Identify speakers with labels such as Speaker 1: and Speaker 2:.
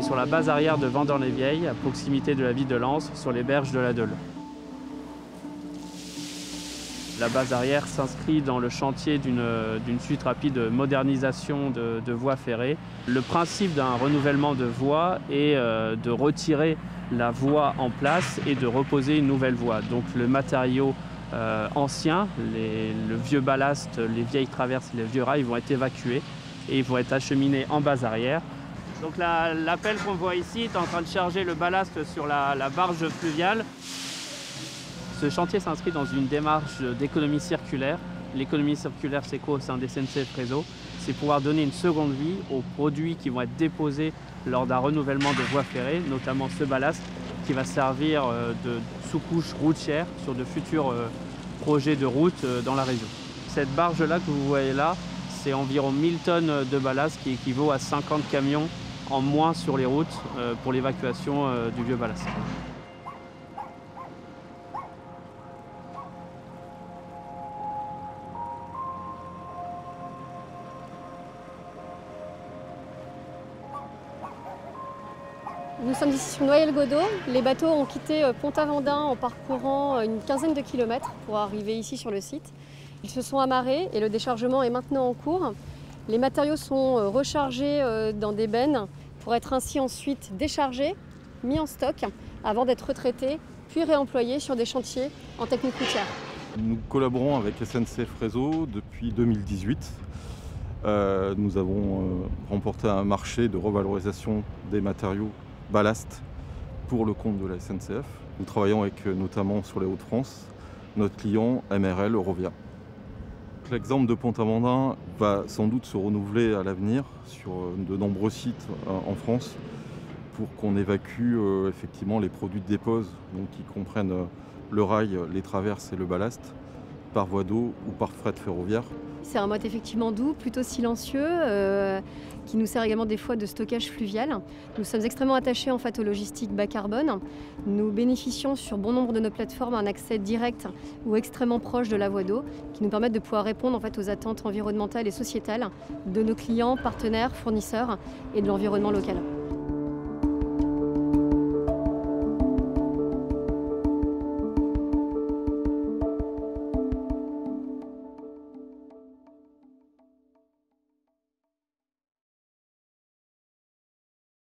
Speaker 1: sur la base arrière de Vendant-les-Vieilles, à proximité de la ville de Lens, sur les berges de la Deule. La base arrière s'inscrit dans le chantier d'une suite rapide de modernisation de voies ferrées. Le principe d'un renouvellement de voies est de retirer la voie en place et de reposer une nouvelle voie. Donc le matériau ancien, le vieux ballast, les vieilles traverses, les vieux rails vont être évacués et ils vont être acheminés en base arrière. Donc l'appel qu'on voit ici est en train de charger le ballast sur la barge fluviale. Ce chantier s'inscrit dans une démarche d'économie circulaire. L'économie circulaire, c'est quoi au sein des SNCF Réseau? C'est pouvoir donner une seconde vie aux produits qui vont être déposés lors d'un renouvellement de voies ferrées, notamment ce ballast qui va servir de sous-couche routière sur de futurs projets de route dans la région. Cette barge-là que vous voyez là, c'est environ 1000 tonnes de ballast qui équivaut à 50 camions en moins sur les routes pour l'évacuation du vieux ballast.
Speaker 2: Nous sommes ici sur Noyelles-Godault. Les bateaux ont quitté Pont-Aventin en parcourant une quinzaine de kilomètres pour arriver ici sur le site. Ils se sont amarrés et le déchargement est maintenant en cours. Les matériaux sont rechargés dans des bennes pour être ainsi ensuite déchargés, mis en stock avant d'être retraités puis réemployés sur des chantiers en technique routière.
Speaker 3: Nous collaborons avec SNCF Réseau depuis 2018. Nous avons remporté un marché de revalorisation des matériaux ballast pour le compte de la SNCF. Nous travaillons avec notamment sur les Hauts-de-France, notre client MRL Eurovia. L'exemple de Pont-Aventin va sans doute se renouveler à l'avenir sur de nombreux sites en France pour qu'on évacue effectivement les produits de dépose, donc qui comprennent le rail, les traverses et le ballast, par voie d'eau ou par fret ferroviaire.
Speaker 2: C'est un mode effectivement doux, plutôt silencieux, qui nous sert également des fois de stockage fluvial. Nous sommes extrêmement attachés en fait aux logistiques bas carbone. Nous bénéficions sur bon nombre de nos plateformes un accès direct ou extrêmement proche de la voie d'eau, qui nous permettent de pouvoir répondre en fait aux attentes environnementales et sociétales de nos clients, partenaires, fournisseurs et de l'environnement local.